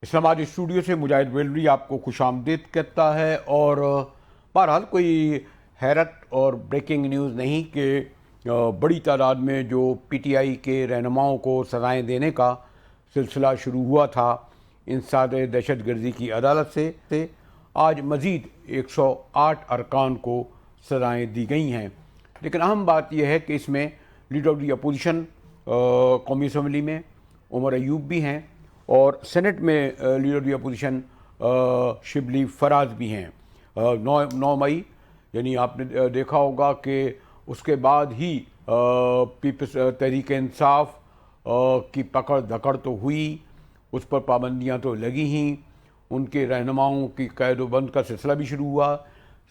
اسلام آباد اسٹوڈیو سے مجاہد ویلوی آپ کو خوش آمدید کہتا ہے۔ اور بہرحال کوئی حیرت اور بریکنگ نیوز نہیں کہ بڑی تعداد میں جو پی ٹی آئی کے رہنماؤں کو سزائیں دینے کا سلسلہ شروع ہوا تھا انسداد دہشت گردی کی عدالت سے آج مزید 108 ارکان کو سزائیں دی گئی ہیں۔ لیکن اہم بات یہ ہے کہ اس میں لیڈر آف دی اپوزیشن قومی اسمبلی میں عمر ایوب بھی ہیں اور سینٹ میں leader of the opposition Shibli Faraz بھی ہیں۔ 9 مئی یعنی آپ نے دیکھا ہوگا کہ اس کے بعد ہی پیپلز تحریک انصاف کی پکڑ دھکڑ تو ہوئی، اس پر پابندیاں تو لگی ہی، ان کے رہنماؤں کی قید و بند کا سلسلہ بھی شروع ہوا۔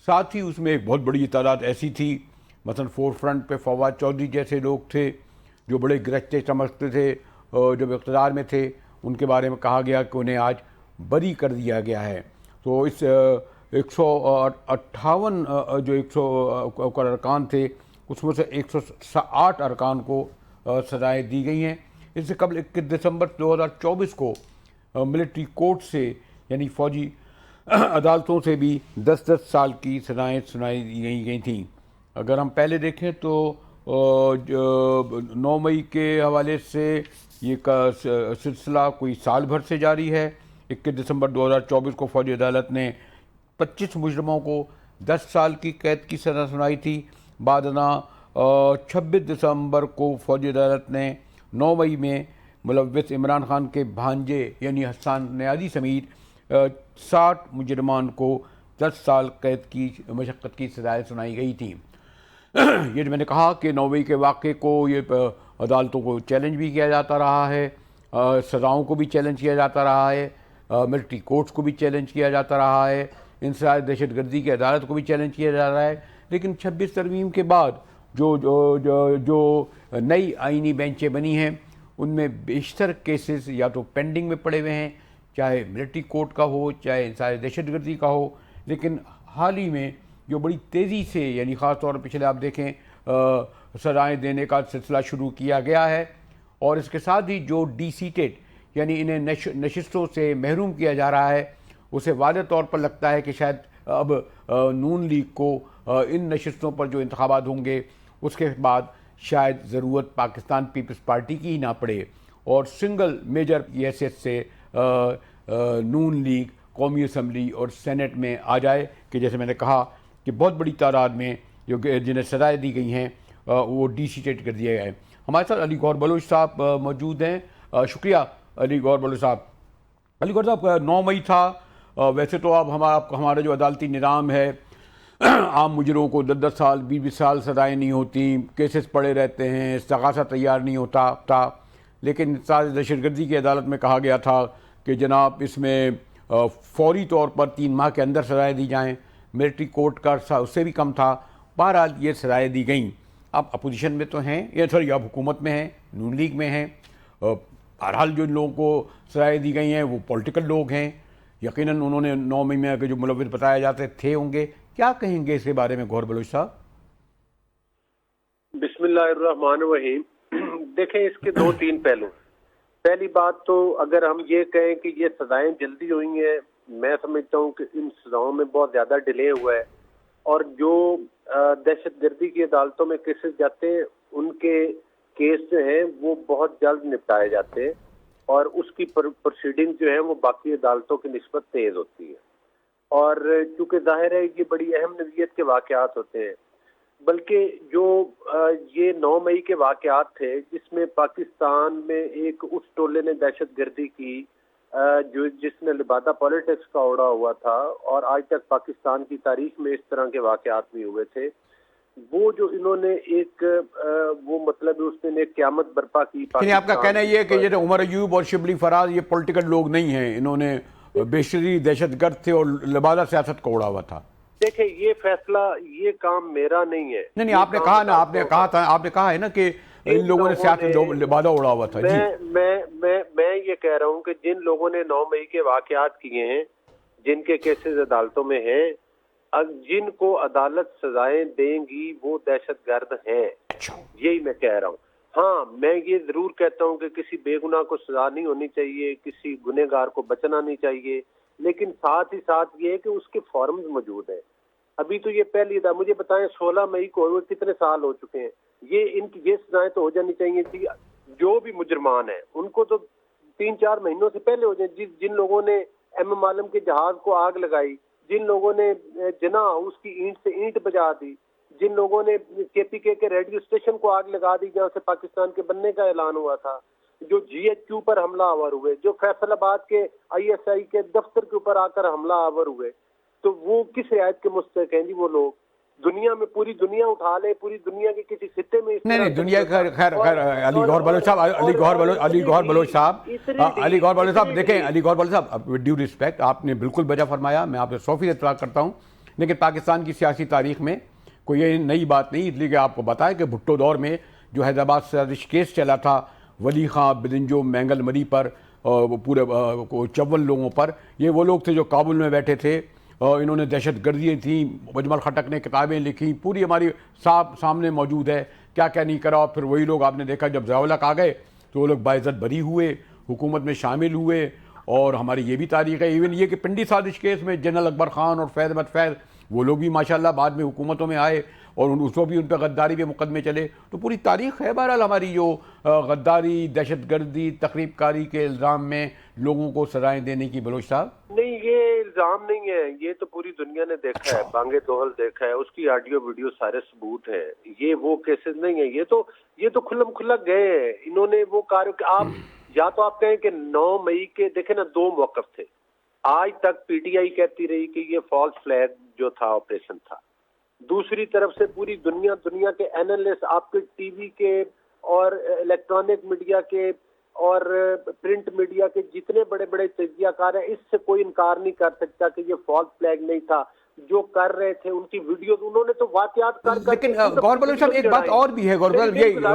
ساتھ ہی اس میں ایک بہت بڑی تعداد ایسی تھی، مثلا فور فرنٹ پہ فواد چودھری جیسے لوگ تھے جو بڑے گرجتے چمکتے تھے جب اقتدار میں تھے، ان کے بارے میں کہا گیا کہ انہیں آج بری کر دیا گیا ہے۔ تو اس 158 جو 100 ارکان تھے اس میں سے 108 ارکان کو سزائیں دی گئی ہیں۔ اس سے قبل 21 دسمبر 2024 کو ملٹری کورٹ سے یعنی فوجی عدالتوں سے بھی 10 سال کی سزائیں سنائی گئی تھیں۔ اگر ہم پہلے دیکھیں تو 9 مئی کے حوالے سے یہ سلسلہ کوئی سال بھر سے جاری ہے۔ 21 دسمبر 2024 کو فوجی عدالت نے 25 مجرموں کو 10 سال کی قید کی سزا سنائی تھی۔ بعد ازاں 26 دسمبر کو فوجی عدالت نے 9 مئی میں ملوث عمران خان کے بھانجے یعنی حسان نیازی سمیت 60 مجرمان کو 10 سال قید کی مشقت کی سزائیں سنائی گئی تھیں۔ یہ جو میں نے کہا کہ 9 مئی کے واقعے کو یہ عدالتوں کو چیلنج بھی کیا جاتا رہا ہے، سزاؤں کو بھی چیلنج کیا جاتا رہا ہے، ملٹری کورٹس کو بھی چیلنج کیا جاتا رہا ہے، انسداد دہشت گردی کی عدالت کو بھی چیلنج کیا جا رہا ہے۔ لیکن 26 ترمیم کے بعد جو نئی آئینی بینچیں بنی ہیں ان میں بیشتر کیسز یا تو پینڈنگ میں پڑے ہوئے ہیں، چاہے ملٹری کورٹ کا ہو چاہے انسداد دہشت گردی کا ہو۔ لیکن حال ہی میں جو بڑی تیزی سے یعنی خاص طور پر پچھلے آپ دیکھیں سزائیں دینے کا سلسلہ شروع کیا گیا ہے، اور اس کے ساتھ ہی جو ڈی سیٹڈ یعنی انہیں نشستوں سے محروم کیا جا رہا ہے، اسے واضح طور پر لگتا ہے کہ شاید اب نون لیگ کو ان نشستوں پر جو انتخابات ہوں گے اس کے بعد شاید ضرورت پاکستان پیپلز پارٹی کی ہی نہ پڑے اور سنگل میجر کی حیثیت سے نون لیگ قومی اسمبلی اور سینٹ میں آ جائے، کہ جیسے میں نے کہا کہ بہت بڑی تعداد میں جو جنہیں سزائیں دی گئی ہیں وہ ڈی سیٹڈ کر دیا گیا ہے۔ ہمارے ساتھ علی گوہر بلوچ صاحب موجود ہیں۔ شکریہ علی گوہر بلوچ صاحب۔ علی گوہر صاحب 9 مئی تھا، ویسے تو اب ہمارا جو عدالتی نظام ہے عام مجرموں کو 10 سال 20 سال سزائیں نہیں ہوتی، کیسز پڑے رہتے ہیں، استغاثہ تیار نہیں ہوتا، لیکن انسداد دہشت گردی کی عدالت میں کہا گیا تھا کہ جناب اس میں فوری طور پر 3 ماہ کے اندر سزائیں دی جائیں، ملٹری کورٹ کا عرصہ اس سے بھی کم تھا۔ بہرحال یہ سزائیں دی گئیں۔ اب اپوزیشن میں تو ہیں یا سوری اب حکومت میں ہیں، نون لیگ میں ہیں۔ بہرحال جو لوگوں کو سزائیں دی گئی ہیں وہ پولیٹیکل لوگ ہیں، یقیناً انہوں نے 9 مئی میں جو ملوث بتایا جاتے تھے ہوں گے۔ کیا کہیں گے اس کے بارے میں گوہر بلوچ صاحب؟ بسم اللہ الرحمن الرحیم۔ دیکھیں اس کے 2-3 پہلو۔ پہلی بات تو اگر ہم یہ کہیں کہ یہ سزائیں جلدی ہوئی ہیں، میں سمجھتا ہوں کہ ان سزاؤں میں بہت زیادہ ڈیلے ہوا ہے، اور جو دہشت گردی کی عدالتوں میں کیسز جاتے ہیں ان کے کیس جو ہیں وہ بہت جلد نپٹائے جاتے ہیں، اور اس کی پروسیڈنگ جو ہے وہ باقی عدالتوں کی نسبت تیز ہوتی ہے، اور چونکہ ظاہر ہے یہ بڑی اہم نوعیت کے واقعات ہوتے ہیں۔ بلکہ جو یہ 9 مئی کے واقعات تھے جس میں پاکستان میں ایک اس ٹولے نے دہشت گردی کی جس نے لبادہ پالیٹکس کا اوڑا ہوا تھا، اور آج تک پاکستان کی تاریخ میں اس طرح کے واقعات بھی ہوئے تھے، وہ جو انہوں نے ایک وہ مطلب اس نے ایک قیامت برپا کی۔ آپ کا کہنا یہ ہے کہ یہ عمر ایوب اور شبلی فراز یہ پولیٹیکل لوگ نہیں ہیں، انہوں نے بیشتری دہشت گرد تھے اور لبادہ سیاست کو اڑا ہوا تھا۔ دیکھیں یہ فیصلہ یہ کام میرا نہیں ہے۔ نہیں آپ نے کہا نا، آپ نے کہا ہے نا کہ ان لوگوں نے سیاست لبادہ اڑا ہوا تھا۔ میں یہ کہہ رہا ہوں کہ جن لوگوں نے 9 مئی کے واقعات کیے ہیں، جن کے کیسز عدالتوں میں ہیں، جن کو عدالت سزائیں دیں گی وہ دہشت گرد ہیں، یہی میں کہہ رہا ہوں۔ ہاں میں یہ ضرور کہتا ہوں کہ کسی بے گناہ کو سزا نہیں ہونی چاہیے، کسی گنہگار کو بچنا نہیں چاہیے، لیکن ساتھ ہی ساتھ یہ ہے کہ اس کے فارمز موجود ہیں. ابھی تو یہ پہلی تھا، مجھے بتائیں 16 مئی کو ہوئے کتنے سال ہو چکے ہیں. یہ سزائیں تو ہو جانی چاہیے تھی. جو بھی مجرمان ہیں ان کو تو 3-4 مہینوں سے پہلے ہو جائیں. جن لوگوں نے ایم عالم کے جہاز کو آگ لگائی، جن لوگوں نے جناح ہاؤس کی اینٹ سے اینٹ بجا دی، جن لوگوں نے کے پی کے ریڈیو اسٹیشن کو آگ لگا دی جہاں سے پاکستان کے بننے کا اعلان ہوا تھا، جو جی ایچ کیو پر حملہ آور ہوئے، جو فیصل آباد کے آئی ایس آئی کے دفتر کے اوپر آ کر حملہ آور ہوئے، تو وہ کس رعایت کے مستحق ہیں جی؟ وہ لوگ دنیا میں پوری دنیا اٹھا لے، پوری دنیا کے کسی خطے میں نہیں دنیا خیر علی گوہر بلوچ صاحب دیکھیں علی گوہر بلوچ صاحب ود ڈیو رسپیکٹ آپ نے بالکل بجا فرمایا، میں آپ سے 100% اتفاق کرتا ہوں. لیکن پاکستان کی سیاسی تاریخ میں کوئی یہ نئی بات نہیں، اس لیے کہ آپ کو بتائیں کہ بھٹو دور میں جو حیدرآباد سازش کیس چلا تھا ولی خان بدنجو مینگل مری پر پورے 54 لوگوں پر، یہ وہ لوگ تھے جو کابل میں بیٹھے تھے، انہوں نے دہشت گردیاں تھیں، مجمل خٹک نے کتابیں لکھی، پوری ہماری سامنے موجود ہے کیا کیا نہیں کرا. پھر وہی لوگ آپ نے دیکھا جب ضیاء الحق آ گئے تو وہ لوگ باعزت بری ہوئے، حکومت میں شامل ہوئے. اور ہماری یہ بھی تاریخ ہے ایون یہ کہ پنڈی سازش کیس میں جنرل اکبر خان اور فیض احمد فیض وہ لوگ بھی ماشاءاللہ بعد میں حکومتوں میں آئے اور اس کو بھی ان پہ غداری کے مقدمے چلے. تو پوری تاریخ ہے بہرحال ہماری جو غداری، دہشت گردی، تخریب کاری کے الزام میں لوگوں کو سزائیں دینے کی. بلوچ صاحب نہیں یہ الزام نہیں ہے، یہ تو پوری دنیا نے دیکھا ہے، بانگے دوہل دیکھا ہے، اس کی آڈیو ویڈیو سارے ثبوت ہیں. یہ وہ کیسز نہیں ہیں، یہ تو کھلم کھلا گئے ہیں. انہوں نے وہ آپ یا تو آپ کہیں کہ 9 مئی کے دیکھیں نا 2 موقف تھے. آج تک پی ٹی آئی کہتی رہی کہ یہ فالس فلیگ جو تھا آپریشن تھا. دوسری طرف سے پوری دنیا کے اینالسٹ، آپ کے ٹی وی کے اور الیکٹرانک میڈیا کے اور پرنٹ میڈیا کے جتنے بڑے بڑے تجزیہ کار ہیں، اس سے کوئی انکار نہیں کر سکتا کہ یہ فالس فلیگ نہیں تھا. جو کر رہے تھے ان کی ویڈیوز انہوں نے تو واقعات کر لیکن گوہر بلوچ صاحب ایک بات اور بھی ہے. گوہر بلوچ یہ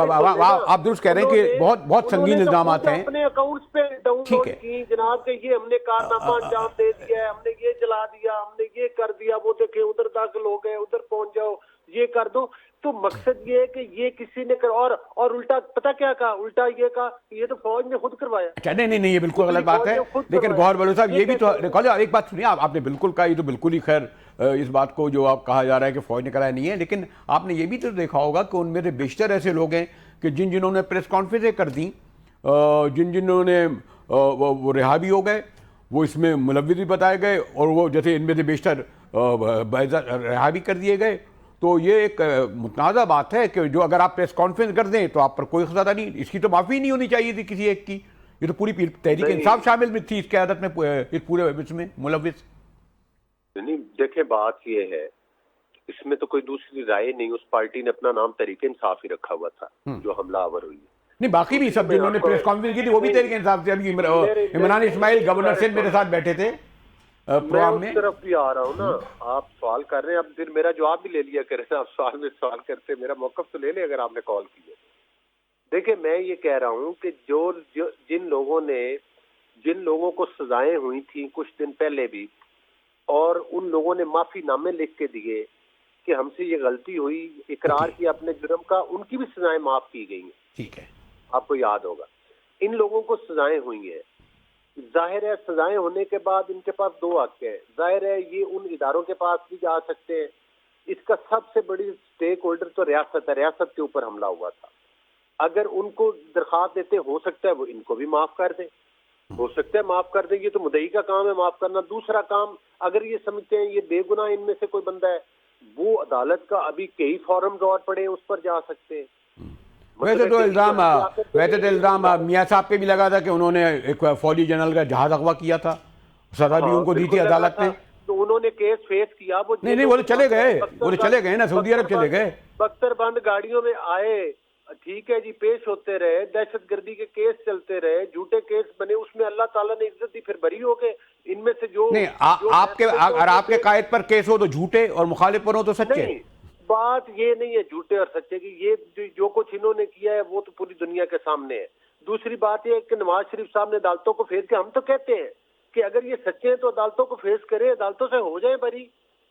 آپ درست کہہ رہے ہیں کہ بہت سنگین الزامات ہیں. اپنے اکاؤنٹس پہ ڈاؤن لوڈ کی جناب کہ یہ ہم نے کارنامہ انجام دے دیا ہے، ہم نے یہ جلا دیا، ہم نے یہ کر دیا، وہ دیکھیں ادھر داخل ہو گئے، ادھر پہنچ جاؤ، یہ کر دو. تو مقصد یہ ہے کہ یہ کسی نے اور الٹا پتہ کیا کہا، الٹا یہ کہا یہ تو فوج نے خود کروایا. اچھا نہیں یہ بالکل غلط بات ہے. لیکن گوہر بلوچ صاحب یہ بھی تو ایک بات سنیے، آپ نے بالکل کہا، یہ تو بالکل ہی خیر اس بات کو جو آپ کہا جا رہا ہے کہ فوج نے کرایا نہیں ہے. لیکن آپ نے یہ بھی تو دیکھا ہوگا کہ ان میں سے بیشتر ایسے لوگ ہیں کہ جنہوں نے پریس کانفرنسیں کر دیں، جنہوں نے وہ رہا بھی ہو گئے، وہ اس میں ملوث بھی بتائے گئے، اور وہ جیسے ان میں سے بیشتر رہا بھی کر دیے گئے. تو یہ ایک متنازع بات ہے کہ جو اگر آپ پریس کانفرنس کر دیں تو آپ پر کوئی خطرہ نہیں، اس کی تو معافی نہیں ہونی چاہیے تھی کسی ایک کی. یہ تو پوری تحریک انصاف شامل بھی تھی اس قیادت میں، اس پورے اس میں ملوث. نہیں دیکھیں بات یہ ہے، اس میں تو کوئی دوسری رائے نہیں. اس پارٹی نے اپنا نام تحریک انصاف ہی رکھا ہوا تھا جو حملہ آور ہوئی. نہیں باقی بھی سب جنہوں نے پریس کانفرنس کی تھی وہ بھی تحریک انصاف سے. ابھی عمران اسماعیل گورنر سندھ میرے ساتھ بیٹھے تھے پروگرام میں. اس طرف بھی آ رہا ہوں نا، آپ سوال کر رہے ہیں، اب پھر میرا جواب بھی لے لیا کریں. آپ سوال کرتے، میرا موقف تو لے لیں اگر آپ نے کال کی ہے. دیکھیں میں یہ کہہ رہا ہوں کہ جن لوگوں کو سزائیں ہوئی تھیں کچھ دن پہلے بھی، اور ان لوگوں نے معافی نامے لکھ کے دیے کہ ہم سے یہ غلطی ہوئی، اقرار کیا اپنے جرم کا، ان کی بھی سزائیں معاف کی گئی ہیں. ٹھیک ہے، آپ کو یاد ہوگا ان لوگوں کو سزائیں ہوئی ہیں. ظاہر ہے سزائیں ہونے کے بعد ان کے پاس 2 حق ہیں. ظاہر ہے یہ ان اداروں کے پاس بھی جا سکتے ہیں. اس کا سب سے بڑی سٹیک ہولڈر تو ریاست ہے، ریاست کے اوپر حملہ ہوا تھا. اگر ان کو درخواست دیتے ہو سکتا ہے وہ ان کو بھی معاف کر دیں، ہو سکتا ہے معاف کر دیں. یہ تو مدعی کا کام ہے معاف کرنا. دوسرا کام، اگر یہ سمجھتے ہیں یہ بے گناہ ان میں سے کوئی بندہ ہے، وہ عدالت کا ابھی کئی فارمز اور پڑے ہیں، اس پر جا سکتے ہیں. ویسے تو الزام میاں صاحب پہ بھی لگا تھا کہ انہوں نے ایک فوجی جنرل کا جہاز اغوا کیا تھا، سزا بھی ان کو دی تھی عدالت نے. تو انہوں نے کیس فیس کیا. وہ نہیں وہ تو چلے گئے نا، سعودی عرب چلے گئے، بختر بند گاڑیوں میں آئے، ٹھیک ہے جی، پیش ہوتے رہے، دہشت گردی کے کیس چلتے رہے، جھوٹے کیس بنے، اس میں اللہ تعالیٰ نے عزت دی، پھر بری ہو گئے. ان میں سے جو نہیں اگر آپ کے قائد پر کیس ہو تو جھوٹے اور مخالف پر ہو تو سچے. بات یہ نہیں ہے جھوٹے اور سچے کی، یہ جو کچھ انہوں نے کیا ہے وہ تو پوری دنیا کے سامنے ہے. دوسری بات یہ ہے کہ نواز شریف صاحب نے عدالتوں کو فیس کیا. ہم تو کہتے ہیں کہ اگر یہ سچے ہیں تو عدالتوں کو فیس کریں، عدالتوں سے ہو جائیں بری.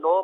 9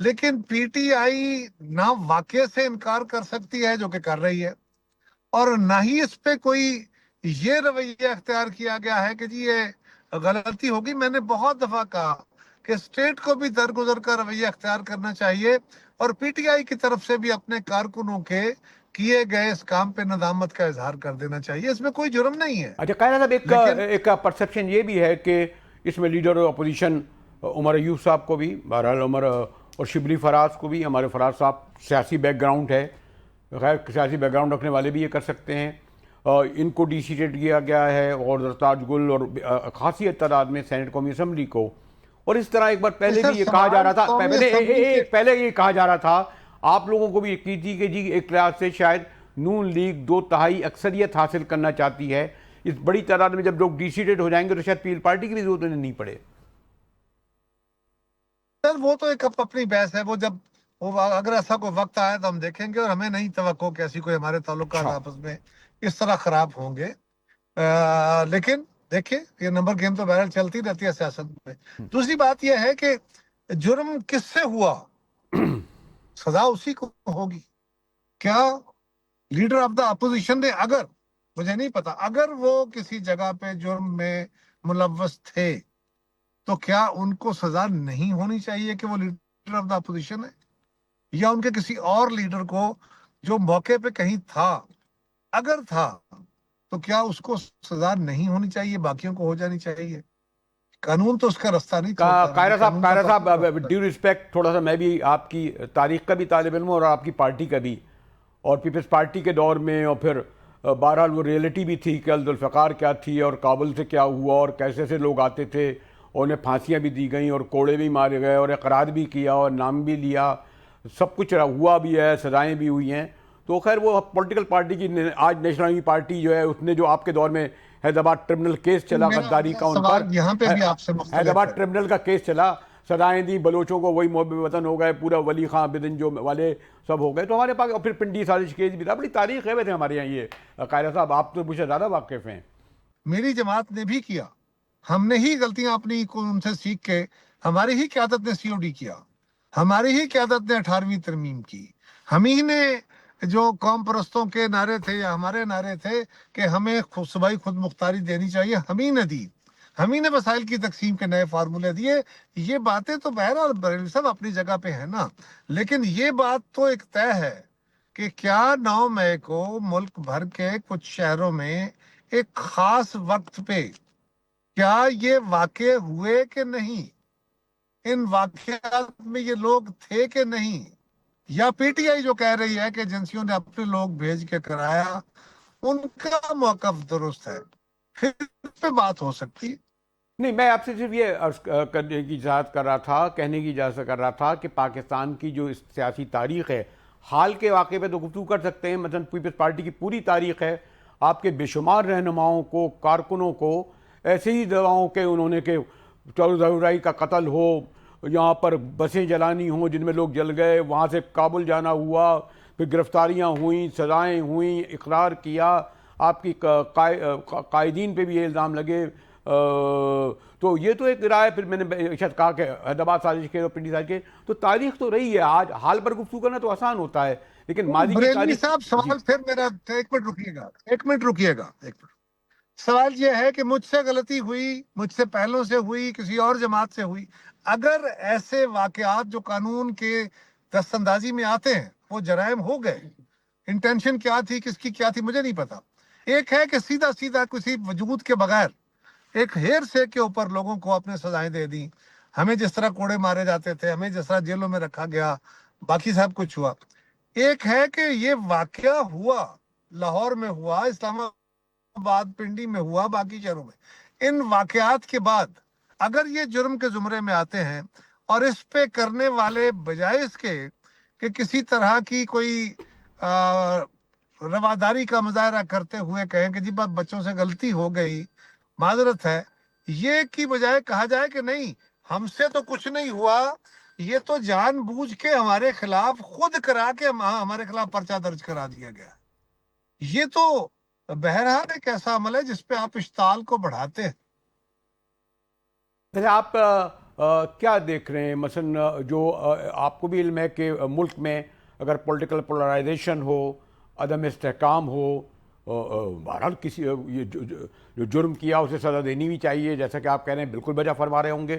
لیکن پی ٹی آئی نہ واقعے سے انکار کر سکتی ہے جو کہ کر رہی ہے، اور نہ ہی اس پہ کوئی یہ رویہ اختیار کیا گیا ہے کہ جی یہ غلطی ہوگی۔ میں نے بہت دفعہ کہا کہ اسٹیٹ کو بھی درگزر کا رویہ اختیار کرنا چاہیے، اور پی ٹی آئی کی طرف سے بھی اپنے کارکنوں کے کیے گئے اس کام پہ ندامت کا اظہار کر دینا چاہیے۔ اس میں کوئی جرم نہیں ہے۔ اچھا قائرہ صاحب، لیکن ایک پرسپشن یہ بھی ہے کہ اس میں لیڈر اپوزیشن عمر ایوب صاحب کو بھی، بہرحال عمر اور شبلی فراز کو بھی، ہمارے فراز صاحب سیاسی بیک گراؤنڈ ہے، خیر سیاسی بیک گراؤنڈ رکھنے والے بھی یہ کر سکتے ہیں، ان کو ڈی سیٹڈ کیا گیا ہے، اور درتاج گل اور خاصی تعداد میں سینٹ قومی اسمبلی کو، اور اس طرح ایک بار پہلے بھی یہ کہا جا رہا تھا، پہلے یہ کہا جا رہا تھا، آپ لوگوں کو بھی کی تھی کہ جی ایک لحاظ سے شاید نون لیگ 2/3 اکثریت حاصل کرنا چاہتی ہے، اس بڑی تعداد میں جب لوگ ڈی سیٹڈ ہو جائیں گے تو شاید پیل پارٹی کی بھی ضرورت نہیں پڑے۔ سر وہ تو ایک اپنی بحث ہے، وہ جب اگر ایسا کوئی وقت آیا تو ہم دیکھیں گے، اور ہمیں نہیں توقع کہ ایسی کوئی ہمارے تعلقات آپس میں اس طرح خراب ہوں گے۔ لیکن دیکھیں یہ نمبر گیم تو بہرحال چلتی رہتی ہے سیاست میں۔ دوسری بات یہ ہے کہ جرم کس سے ہوا، سزا اسی کو ہوگی۔ کیا لیڈر آف دا اپوزیشن نے، اگر مجھے نہیں پتا، اگر وہ کسی جگہ پہ جرم میں ملوث تھے تو کیا ان کو سزا نہیں ہونی چاہیے کہ وہ لیڈر آف دا اپوزیشن ہے؟ یا ان کے کسی اور لیڈر کو جو موقع پہ کہیں تھا، اگر تھا تو کیا اس کو سزا نہیں ہونی چاہیے، باقیوں کو ہو جانی چاہیے؟ قانون تو اس کا رستہ نہیں چھوڑتا۔ قائرہ صاحب ڈیو ریسپیکٹ، تھوڑا سا میں بھی آپ کی تاریخ کا بھی طالب علم ہوں اور آپ کی پارٹی کا بھی، اور پیپلز پارٹی کے دور میں، اور پھر بہرحال وہ ریئلٹی بھی تھی کہ ذوالفقار کیا تھی اور کابل سے کیا ہوا، اور کیسے سے لوگ آتے تھے اور انہیں پھانسیاں بھی دی گئیں اور کوڑے بھی مارے گئے اور اقرار بھی کیا اور نام بھی لیا، سب کچھ ہوا بھی ہے، سزائیں بھی ہوئی ہیں۔ تو خیر وہ پولیٹیکل پارٹی کی، آج نیشنل عوامی پارٹی جو ہے، اس نے جو آپ کے دور میں حیدرآباد ٹرمینل کیس چلا غداری کا ان پر، یہاں پہ بھی آپ سے مختلف حیدرآباد ہے۔ ٹرمینل کا کیس چلا، سزائیں دی، بلوچوں کو وہی محب وطن ہو گئے، پورا ولی خان بدن جو والے سب ہو گئے، تو ہمارے پاس، اور پھر پنڈی سازش کیس بھی تھا، بڑی تاریخ ہے ویسے ہمارے یہاں یہ۔ قائرہ صاحب آپ تو مجھ سے زیادہ واقف ہیں۔ میری جماعت نے بھی کیا، ہم نے ہی غلطیاں اپنی ان سے سیکھ کے، ہماری ہی قیادت نے سی او ڈی کیا، ہماری ہی قیادت نے 18ویں ترمیم کی، ہم ہی نے جو قوم پرستوں کے نعرے تھے یا ہمارے نعرے تھے کہ ہمیں صوبائی خود مختاری دینی چاہیے، ہم ہی نے دی، ہم ہی نے وسائل کی تقسیم کے نئے فارمولے دیے۔ یہ باتیں تو بہرحال بریلوی صاحب اپنی جگہ پہ ہیں نا، لیکن یہ بات تو ایک طے ہے کہ کیا 9 مئی کو ملک بھر کے کچھ شہروں میں ایک خاص وقت پہ کیا یہ واقع ہوئے کہ نہیں، ان واقعات میں یہ لوگ تھے کہ نہیں، یا پی ٹی آئی جو کہہ رہی ہے کہ ایجنسیوں نے اپنے لوگ بھیج کے کرایا، ان کا موقف درست ہے، پھر پہ بات ہو سکتی ہے۔ نہیں، میں آپ سے صرف یہ عرض کرنے کی اجازت کر رہا تھا، کہنے کی اجازت کر رہا تھا کہ پاکستان کی جو سیاسی تاریخ ہے، حال کے واقعے پہ تو گفتگو کر سکتے ہیں، مثلا پیپلز پارٹی کی پوری تاریخ ہے، آپ کے بے شمار رہنماؤں کو، کارکنوں کو ایسے ہی دعاؤں کے انہوں نے کہ ظہور کا قتل ہو، یہاں پر بسیں جلانی ہوں جن میں لوگ جل گئے، وہاں سے کابل جانا ہوا، پھر گرفتاریاں ہوئیں، سزائیں ہوئیں، اقرار کیا، آپ کی قائدین پہ بھی یہ الزام لگے، تو یہ تو ایک رائے، پھر میں نے شاید کہا کہ حیدرآباد سازش کے اور پنڈی سازش کے، تو تاریخ تو رہی ہے، آج حال پر گفتگو کرنا تو آسان ہوتا ہے، لیکن ماضی کی بریلوی تاریخ۔ صاحب سوال پھر میرا، ایک منٹ رکیے گا، ایک منٹ رکیے گا، ایک منٹ۔ سوال یہ ہے کہ مجھ سے غلطی ہوئی، مجھ سے پہلوں سے ہوئی، کسی اور جماعت سے ہوئی، اگر ایسے واقعات جو قانون کے دست اندازی میں آتے ہیں وہ جرائم ہو گئے، انٹینشن کیا تھی، کس کی کیا تھی، مجھے نہیں پتا۔ ایک ہے کہ سیدھا سیدھا کسی وجود کے بغیر ایک ہیر سے کے اوپر لوگوں کو اپنے سزائیں دے دیں، ہمیں جس طرح کوڑے مارے جاتے تھے، ہمیں جس طرح جیلوں میں رکھا گیا، باقی سب کچھ ہوا۔ ایک ہے کہ یہ واقعہ ہوا، لاہور میں ہوا، اسلام آباد، پنڈی میں ہوا، باقی شہروں میں، ان واقعات کے بعد اگر یہ جرم کے زمرے میں آتے ہیں اور اس پہ کرنے والے بجائے اس کے کہ کسی طرح کی کوئی رواداری کا مظاہرہ کرتے ہوئے کہیں کہ جی بچوں سے غلطی ہو گئی، معذرت ہے، یہ کی بجائے کہا جائے کہ نہیں ہم سے تو کچھ نہیں ہوا، یہ تو جان بوجھ کے ہمارے خلاف خود کرا کے ہمارے خلاف پرچہ درج کرا دیا گیا، یہ تو بہرحال ایک ایسا عمل ہے جس پہ آپ اشتعال کو بڑھاتے ہیں۔ جیسے آپ کیا دیکھ رہے ہیں مثلا جو آپ کو بھی علم ہے کہ ملک میں اگر پولیٹیکل پولرائزیشن ہو، عدم استحکام ہو، بہرحال کسی یہ جو جرم کیا اسے سزا دینی بھی چاہیے، جیسا کہ آپ کہہ رہے ہیں بالکل بجا فرما رہے ہوں گے،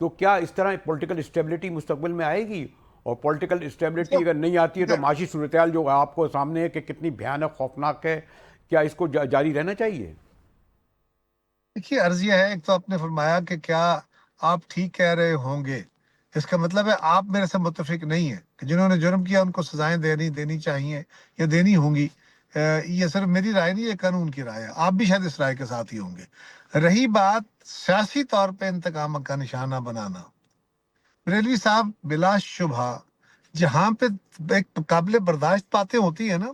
تو کیا اس طرح پولیٹیکل اسٹیبلٹی مستقبل میں آئے گی؟ اور پولیٹیکل اسٹیبلٹی اگر نہیں آتی ہے تو معاشی صورتحال جو آپ کو سامنے ہے کہ کتنی بھیانک خوفناک ہے، کیا اس کو جاری رہنا چاہیے؟ دیکھیے عرض یہ ہے، ایک تو آپ نے فرمایا کہ کیا آپ ٹھیک کہہ رہے ہوں گے، اس کا مطلب ہے آپ میرے سے متفق نہیں ہیں کہ جنہوں نے جرم کیا ان کو سزائیں دینی چاہیے یا دینی ہوں گی۔ یہ صرف میری رائے نہیں، یہ قانون کی رائے ہے، آپ بھی شاید اس رائے کے ساتھ ہی ہوں گے۔ رہی بات سیاسی طور پہ انتقام کا نشانہ بنانا، بریلوی صاحب بلا شبہ جہاں پہ ایک قابل برداشت باتیں ہوتی ہیں نا،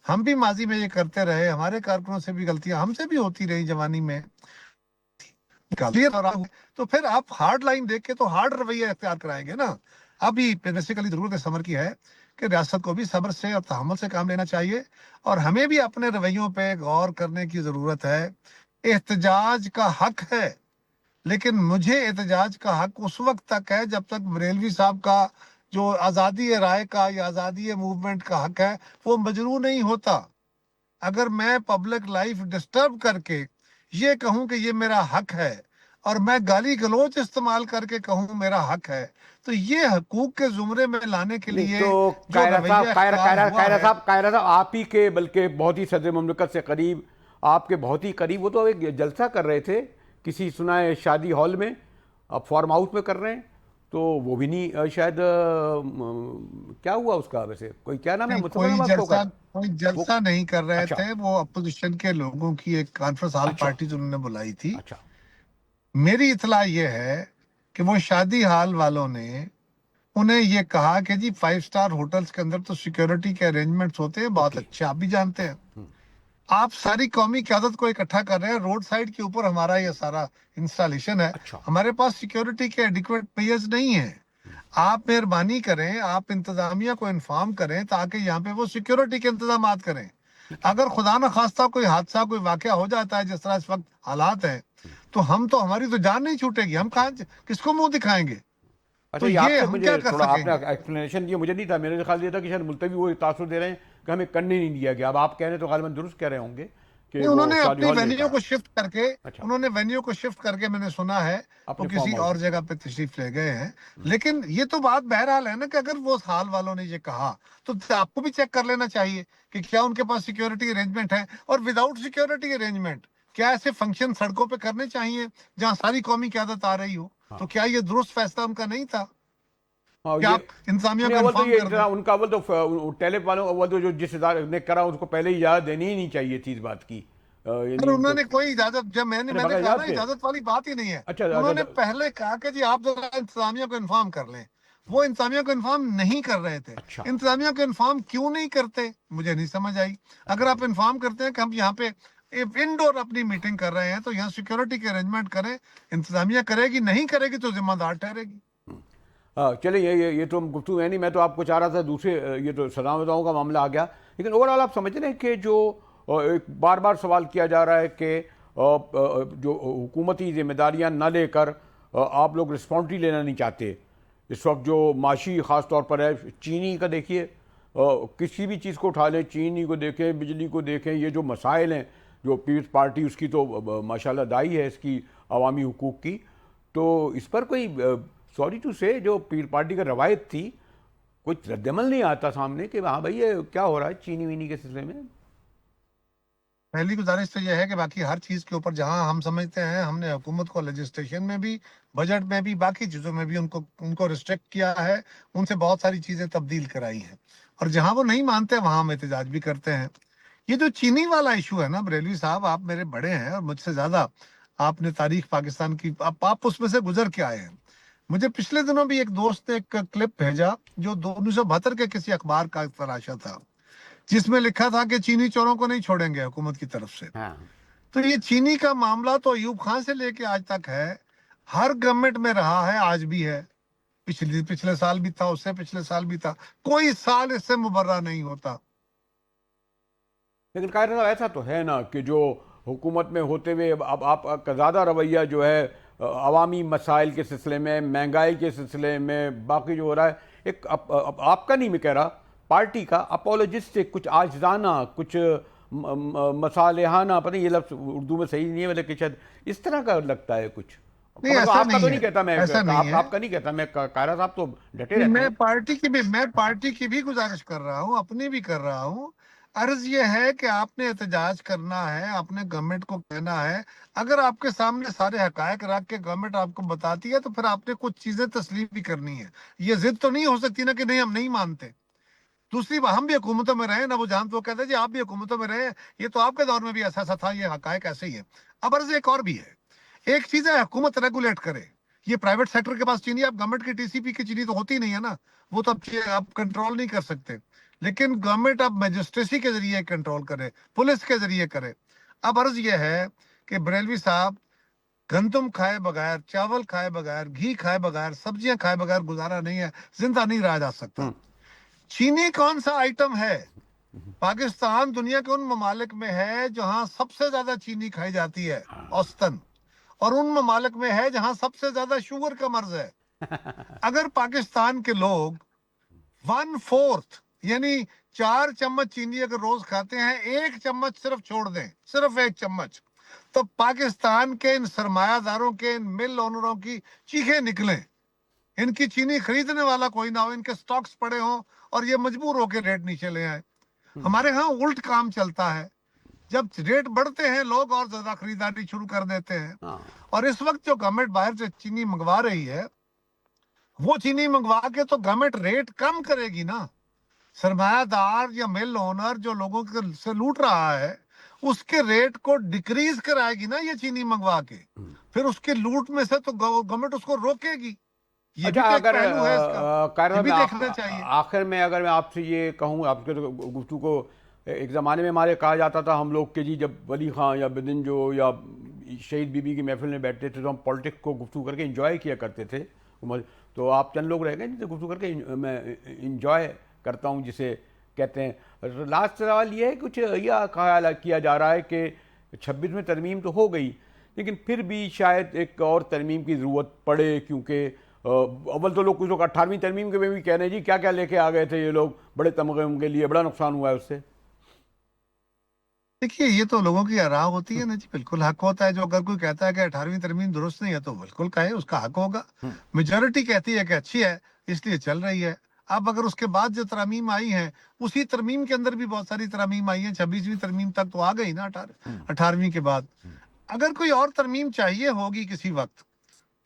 ہم بھی ماضی میں یہ کرتے رہے، ہمارے کارکنوں سے بھی غلطیاں ہم سے بھی ہوتی رہی جوانی میں، تو پھر آپ ہارڈ لائن دیکھ کے تو ہارڈ رویہ اختیار کرائیں گے نا۔ ابھی بیسیکلی ضرورت اس صبر کی ہے کہ ریاست کو بھی صبر سے اور تحمل سے کام لینا چاہیے، اور ہمیں بھی اپنے رویوں پہ غور کرنے کی ضرورت ہے۔ احتجاج کا حق ہے، لیکن مجھے احتجاج کا حق اس وقت تک ہے جب تک بریلوی صاحب کا جو آزادی رائے کا یا آزادی موومنٹ کا حق ہے وہ مجروح نہیں ہوتا۔ اگر میں پبلک لائف ڈسٹرب کر کے یہ کہوں کہ یہ میرا حق ہے، اور میں گالی گلوچ استعمال کر کے کہوں میرا حق ہے، تو یہ حقوق کے زمرے میں لانے کے لیے تو جو رویہ اختیار ہوا ہے۔ قاہرہ صاحب آپ ہی کے بلکہ بہت ہی صدر مملکت سے قریب، آپ کے بہت ہی قریب، وہ تو ایک جلسہ کر رہے تھے کسی سنائے شادی ہال میں، اب فارم ہاؤس میں کر رہے ہیں، تو وہ بھی نہیں شاید کیا ہوا اس کا؟ ویسے کوئی کیا نام ہے کوئی جلسہ نہیں کر رہے اچھا تھے، وہ اپوزیشن کے لوگوں کی ایک کانفرنس ہال اچھا پارٹی انہوں نے بلائی تھی۔ اچھا میری اطلاع یہ ہے کہ وہ شادی ہال والوں نے انہیں یہ کہا کہ جی 5 سٹار ہوٹلز کے اندر تو سیکیورٹی کے ارینجمنٹس ہوتے ہیں بہت اوکے اچھے، آپ بھی جانتے ہیں، آپ ساری قومی قیادت کو اکٹھا کر رہے ہیں، روڈ سائڈ کے اوپر ہمارا یہ سارا انسٹالیشن ہے، اچھا ہمارے پاس سیکیورٹی کے ایڈیکویٹ میئرز نہیں ہیں، آپ مہربانی کریں، آپ انتظامیہ کو انفارم کریں تاکہ یہاں پہ وہ سیکیورٹی کے انتظامات کریں۔ ٹھیک ہے۔ اگر خدا نخواستہ کوئی حادثہ کوئی واقعہ ہو جاتا ہے جس طرح اس وقت حالات ہیں، تو ہماری تو جان نہیں چھوٹے گی، ہم کہاں کس کو منہ دکھائیں گے؟ اچھا، تو یہ آپ یہ سے ہم مجھے کیا کر تھوڑا آپ سکیں نے گے؟ ایکسپلینیشن دیا، مجھے نہیں تھا، میرے خیال یہ تھا کہ شاید ملتوی وہ تاثر دے رہے ہیں کہ ہمیں کرنے نہیں دیا گیا۔ اب آپ کہہ رہے ہیں تو غالباً درست کہہ رہے ہوں گے کہ نہیں، انہوں وہ نے شادی اپنی ہال میں وینیو کہا۔ کو شفٹ کر کے اچھا، میں نے سنا ہے وہ اپنے کسی فارم ہاؤس اور میں۔ جگہ پہ تشریف لے گئے ہیں۔ لیکن یہ تو بات بہرحال ہے نا کہ اگر وہ ہال والوں نے یہ کہا تو آپ کو بھی چیک کر لینا چاہیے کہ کیا ان کے پاس سیکیورٹی ارینجمنٹ ہے، اور وداؤٹ سیکیورٹی ارینجمنٹ کیا ایسے فنکشن سڑکوں پہ کرنے چاہیے جہاں ساری قومی قیادت آ رہی ہو؟ ہاں تو کیا یہ درست فیصلہ ان کا نہیں تھا ہاں، کہ یہ آپ انتظامیہ نہیں، کو اول تو انفارم یہ کر دیں؟ ان کا اول تو ٹیلپ والوں اول تو جو جس ادارے نے کرا اس کو پہلے ہی اجازت دینی ہی نہیں چاہیے تھی اس بات کی، سر یعنی ان انہوں کو نے کوئی اجازت، جب میں نے بغیر کہا نا اجازت کے۔ اجازت والی بات ہی نہیں ہے، اچھا انہوں نے پہلے کہا کہ جی آپ ذرا انتظامیہ کو انفارم کر لیں، وہ انتظامیہ کو انفارم نہیں کر رہے تھے۔ اچھا انتظامیہ کو انفارم کیوں نہیں کرتے مجھے نہیں سمجھ آئی۔ اگر آپ انفارم کرتے ہیں کہ ہم یہاں پہ انڈور اپنی میٹنگ کر رہے ہیں تو یہاں سیکیورٹی کے ارینجمنٹ کریں، انتظامیہ کرے گی، نہیں کرے گی تو ذمہ دار ٹھہرے گی۔ چلیں، یہ تو ہم گفتگو ہے نہیں، میں تو آپ کو چاہ رہا تھا دوسرے، یہ تو سزا وزاؤں کا معاملہ آ گیا، لیکن اوور آل آپ سمجھ رہے ہیں کہ جو ایک بار بار سوال کیا جا رہا ہے کہ جو حکومتی ذمہ داریاں نہ لے کر آپ لوگ رسپانسبلٹی لینا نہیں چاہتے اس وقت، جو معاشی خاص طور پر ہے، چینی کا دیکھیے، کسی بھی چیز کو اٹھا لیں، چینی کو دیکھیں، بجلی کو دیکھیں، یہ جو مسائل ہیں، جو پیپلز پارٹی اس کی تو ماشاءاللہ دائی ہے اس کی عوامی حقوق کی، تو اس پر کوئی سوری ٹو سے جو پیر پارٹی کا روایت تھی، کوئی رد عمل نہیں آتا سامنے کہ ہاں بھائی یہ کیا ہو رہا ہے چینی وینی کے سلسلے میں؟ پہلی گزارش تو یہ ہے کہ باقی ہر چیز کے اوپر جہاں ہم سمجھتے ہیں ہم نے حکومت کو لیجسلیشن میں بھی، بجٹ میں بھی، باقی چیزوں میں بھی ان کو ریسٹرکٹ کیا ہے، ان سے بہت ساری چیزیں تبدیل کرائی ہیں، اور جہاں وہ نہیں مانتے وہاں ہم احتجاج بھی کرتے ہیں۔ یہ جو چینی والا ایشو ہے نا بریلوی صاحب، آپ میرے بڑے ہیں اور مجھ سے زیادہ آپ نے تاریخ پاکستان کی آپ اس میں سے گزر کے آئے ہیں۔ مجھے پچھلے دنوں بھی ایک دوست نے ایک کلپ بھیجا جو 1972 کے کسی اخبار کا تراشا تھا، جس میں لکھا تھا کہ چینی چوروں کو نہیں چھوڑیں گے حکومت کی طرف سے۔ ہاں تو یہ چینی کا معاملہ تو ایوب خان سے لے کے آج تک ہے، ہر گورنمنٹ میں رہا ہے، آج بھی ہے، پچھلے سال بھی تھا، اس سے پچھلے سال بھی تھا، کوئی سال اس سے مبرہ نہیں ہوتا۔ لیکن قاہر صاحب ایسا تو ہے نا کہ جو حکومت میں ہوتے ہوئے اب آپ کا زیادہ رویہ جو ہے عوامی مسائل کے سلسلے میں، مہنگائی کے سلسلے میں، باقی جو ہو رہا ہے، ایک آپ کا نہیں میں کہہ رہا، پارٹی کا اپولوجسٹک، کچھ عاجزانہ، کچھ مصالحانہ، پتہ نہیں یہ لفظ اردو میں صحیح نہیں ہے لیکن شاید اس طرح کا لگتا ہے کچھ. نہیں مطلب ایسا آپ کا تو نہیں نہیں ہے، کہتا، میں ایسا نہیں ہے. آپ کا نہیں کہتا، میں قاہرہ صاحب تو ڈٹے نہیں، رہتے ہیں. میں پارٹی کی بھی گزارش کر رہا ہوں، اپنی بھی کر رہا ہوں. عرض یہ ہے کہ آپ نے احتجاج کرنا ہے، آپ نے گورنمنٹ کو کہنا ہے. اگر آپ کے سامنے سارے حقائق رکھ کے گورنمنٹ آپ کو بتاتی ہے تو پھر آپ نے کچھ چیزیں تسلیم بھی کرنی ہے. یہ ضد تو نہیں ہو سکتی نا کہ نہیں ہم نہیں مانتے. دوسری بات، ہم بھی حکومتوں میں رہے، نہ وہ جان تو کہتے ہیں جی آپ بھی حکومتوں میں رہے، یہ تو آپ کے دور میں بھی ایسا تھا، یہ حقائق ایسے ہی ہے. اب عرض ایک اور بھی ہے. ایک چیز ہے حکومت ریگولیٹ کرے، یہ پرائیویٹ سیکٹر کے پاس چینی، اب گورنمنٹ کی ٹی سی پی کی چینی تو ہوتی نہیں ہے نا، وہ تو اب کنٹرول نہیں کر سکتے. لیکن گورنمنٹ اب میجسٹریسی کے ذریعے کنٹرول کرے، پولیس کے ذریعے کرے. اب عرض یہ ہے کہ بریلوی صاحب، گندم کھائے بغیر، چاول کھائے بغیر، گھی کھائے بغیر، سبزیاں کھائے بغیر گزارا نہیں ہے، زندہ نہیں رہا جا سکتا. چینی کون سا آئٹم ہے؟ پاکستان دنیا کے ان ممالک میں ہے جہاں سب سے زیادہ چینی کھائی جاتی ہے اوسطن، اور ان ممالک میں ہے جہاں سب سے زیادہ شوگر کا مرض ہے. اگر پاکستان کے لوگ 1/4 یعنی 4 چمچ چینی اگر روز کھاتے ہیں، 1 چمچ صرف چھوڑ دیں، صرف 1 چمچ، تو پاکستان کے ان سرمایہ داروں کے، ان مل اونروں کی چیخیں نکلیں. ان کی چینی خریدنے والا کوئی نہ ہو، ان کے سٹاکس پڑے ہوں اور یہ مجبور ہو کے ریٹ نیچے لے آئے. ہمارے ہاں الٹ کام چلتا ہے، جب ریٹ بڑھتے ہیں لوگ اور زیادہ خریداری شروع کر دیتے ہیں. اور اس وقت جو گورنمنٹ باہر سے چینی منگوا رہی ہے، وہ چینی منگوا کے تو گورنمنٹ ریٹ کم کرے گی نا. سرمایہ دار یا مل اونر جو لوگوں سے لوٹ رہا ہے، اس کے ریٹ کو ڈیکریز کرائے گی نا یہ چینی منگوا کے. پھر اس کے لوٹ میں سے تو گورنمنٹ اس کو روکے گی. یہ بھی اچھا، تو ایک اگر پہلو ہے اس کا، قاہرہ یہ صاحب، بھی میں دیکھنا چاہیے. آخر میں اگر میں آپ سے یہ کہوں، آپ کے گفتگو کو، ایک زمانے میں ہمارے کہا جاتا تھا ہم لوگ کہ جی جب ولی خان یا بدن جو یا شہید بی بی کی محفل میں بیٹھتے تھے تو ہم پولیٹکس کو گفتگو کر کے انجوائے کیا کرتے تھے. تو آپ چند لوگ رہ گئے جن سے گفتگو کر کے میں انجوائے کرتا ہوں جسے کہتے ہیں. لاسٹ سوال یہ ہے، کچھ یہ خیال کیا جا رہا ہے کہ 26ویں ترمیم تو ہو گئی لیکن پھر بھی شاید ایک اور ترمیم کی ضرورت پڑے، کیونکہ اول تو کچھ لوگ 18ویں ترمیم کے میں بھی کہہ رہے ہیں جی کیا کیا لے کے آ گئے تھے یہ لوگ، بڑے تمغوں کے لیے بڑا نقصان ہوا ہے اس سے. دیکھیے یہ تو لوگوں کی آراء ہوتی ہے نا جی، بالکل حق ہوتا ہے. جو اگر کوئی کہتا ہے کہ 18ویں ترمیم درست نہیں ہے تو بالکل کہے، اس کا حق ہوگا. میجورٹی کہتی ہے کہ اچھی ہے اس لیے چل رہی ہے. اب اگر اس کے بعد جو ترامیم آئی ہیں، اسی ترمیم کے اندر بھی بہت ساری ترامیم آئی ہیں، 26ویں ترمیم تک تو آ گئی نا 18ویں کے بعد. اگر کوئی اور ترمیم چاہیے ہوگی کسی وقت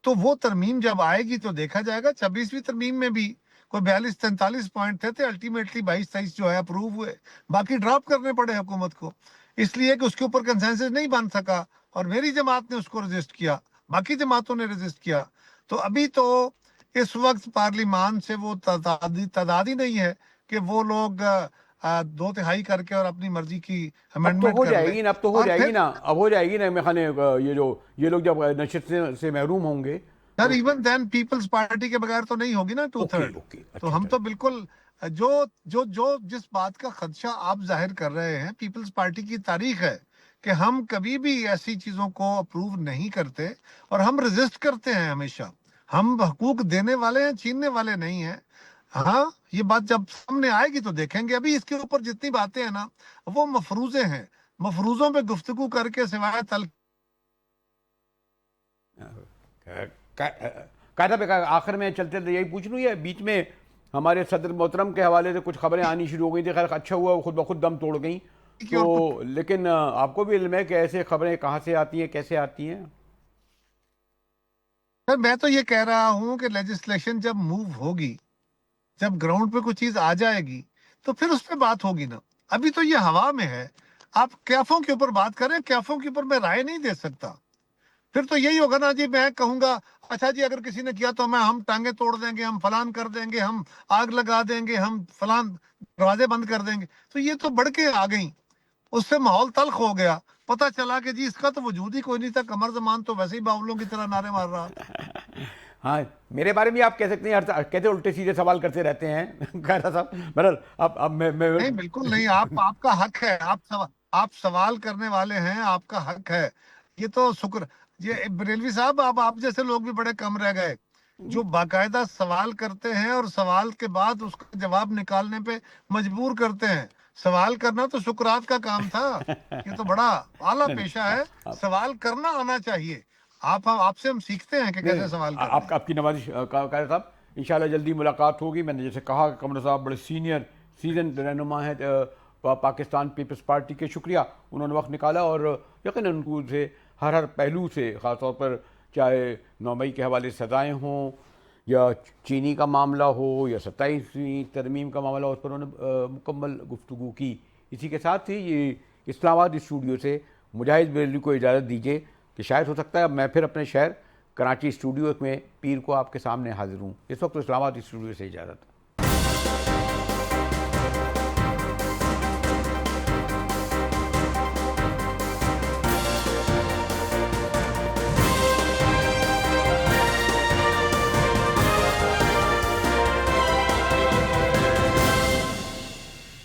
تو وہ ترمیم جب آئے گی تو دیکھا جائے گا. 26ویں ترمیم میں بھی کوئی 42-43 پوائنٹ تھے، الٹیمیٹلی 22-23 جو ہے اپروو ہوئے، باقی ڈراپ کرنے پڑے حکومت کو، اس لیے کہ اس کے اوپر کنسنسس نہیں بن سکا. اور میری جماعت نے اس کو رجسٹ کیا، باقی جماعتوں نے رجسٹ کیا. تو ابھی تو اس وقت پارلیمان سے وہ تعداد ہی نہیں ہے کہ وہ لوگ 2/3 کر کے اور اپنی مرضی کی اب تو امینڈمنٹ ہو کر جائے لیں. گی نا، اب تو ہو اور جائے گی پھر نا، اب ہو جائے گی نا. میں خانے یہ لوگ جب نشست سے محروم ہوں گے سر، تو ایون دین پیپلز پارٹی کے بغیر تو نہیں ہوگی نا 2/3. اوکے تو ہم تو بالکل جس بات کا خدشہ آپ ظاہر کر رہے ہیں، پیپلز پارٹی کی تاریخ ہے کہ ہم کبھی بھی ایسی چیزوں کو اپروو نہیں کرتے اور ہم رجسٹ کرتے ہیں ہمیشہ. ہم حقوق دینے والے ہیں، چھیننے والے نہیں ہیں. ہاں، یہ بات جب سامنے آئے گی تو دیکھیں گے. ابھی اس کے اوپر جتنی باتیں ہیں نا وہ مفروضے ہیں، مفروضوں پہ گفتگو کر کے سوائے قاعدہ پہ آخر میں چلتے یہی پوچھ لوں، یہ بیچ میں ہمارے صدر محترم کے حوالے سے کچھ خبریں آنی شروع ہو گئی تھی، خیر اچھا ہوا وہ خود بخود دم توڑ گئیں. تو اور کچھ. لیکن آپ کو بھی علم ہے کہ ایسے خبریں کہاں سے آتی ہیں، کیسے آتی ہیں؟ سر میں تو یہ کہہ رہا ہوں کہ لیجسلیشن جب موو ہوگی، جب گراؤنڈ پہ کوئی چیز آ جائے گی تو پھر اس پہ بات ہوگی نا. ابھی تو یہ ہوا میں ہے. آپ کیفوں کے اوپر بات کریں، کیفوں کے اوپر میں رائے نہیں دے سکتا. پھر تو یہی ہوگا نا جی، میں کہوں گا اچھا جی اگر کسی نے کیا تو ہم ٹانگیں توڑ دیں گے، ہم فلان کر دیں گے، ہم آگ لگا دیں گے، ہم فلان دروازے بند کر دیں گے. تو یہ تو بڑھ کے آ گئیں، اس سے ماحول تلخ ہو گیا. پتہ چلا کہ جی اس کا تو وجود ہی کوئی نہیں تھا، قمر زمان تو ویسے ہی باولوں کی طرح نعرے مار رہا تھا. ہاں، میرے بارے میں آپ کہہ سکتے ہیں، کہتے الٹے سیدھے سوال کرتے رہتے ہیں قاہرہ صاحب. بہرحال اب میں نہیں بالکل نہیں، آپ کا حق ہے، آپ سوال کرنے والے ہیں، آپ کا حق ہے. یہ تو شکر. یہ بریلوی صاحب آپ جیسے لوگ بھی بڑے کم رہ گئے جو باقاعدہ سوال کرتے ہیں اور سوال کے بعد اس کا جواب نکالنے پہ مجبور کرتے ہیں. سوال کرنا تو سقراط کا کام تھا. یہ تو بڑا اعلیٰ پیشہ ہے. سوال کرنا آنا چاہیے. آپ سے ہم سیکھتے ہیں کہ کیسے سوال کرنا ہے. آپ کی نوازش قائد صاحب انشاءاللہ جلدی ملاقات ہوگی. میں نے جیسے کہا کہ قمر صاحب بڑے سیزن رہنما ہیں پاکستان پیپلز پارٹی کے. شکریہ انہوں نے وقت نکالا اور یقیناً ان کو سے ہر پہلو سے خاص طور پر چاہے 9 مئی کے حوالے سے سزائیں ہوں یا چینی کا معاملہ ہو یا 27ویں ترمیم کا معاملہ ہو, اس پر انہوں نے مکمل گفتگو کی. اسی کے ساتھ ہی یہ اسلام آباد اسٹوڈیو سے مجاہد بریلوی کو اجازت دیجیے کہ شاید ہو سکتا ہے اب میں پھر اپنے شہر کراچی اسٹوڈیو میں پیر کو آپ کے سامنے حاضر ہوں. اس وقت اسلام آباد اسٹوڈیو سے اجازت.